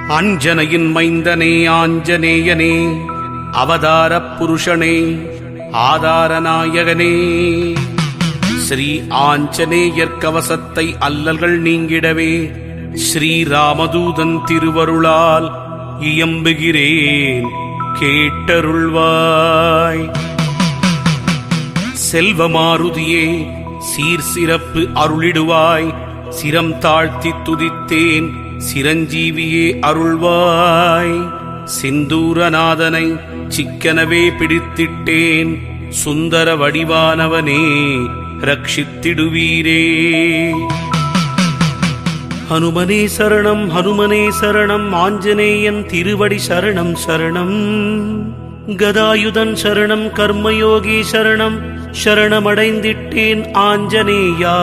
அஞ்சனையின் மைந்தனே ஆஞ்சநேயனே, அவதாரப் புருஷனே, ஆதாரநாயகனே, ஸ்ரீ ஆஞ்சநேயர் கவசத்தை அல்லல்கள் நீங்கிடவே ஸ்ரீராமதூதன் திருவருளால் இயம்புகிறேன், கேட்டருள்வாய். செல்வமாருதியே, சீர் சிறப்பு அருளிடுவாய், சிரம் தாழ்த்தி துதித்தேன், சிரஞ்சீவியே அருள்வாய். சிந்தூரநாதனை சிக்கனவே பிடித்திட்டேன், சுந்தர வடிவானவனே ரட்சித்திடுவீரே. ஹனுமனே சரணம், ஹனுமனே சரணம், ஆஞ்சநேயன் திருவடி சரணம் சரணம். கதாயுதன் சரணம், கர்மயோகி சரணம், சரணமடைந்திட்டேன் ஆஞ்சநேயா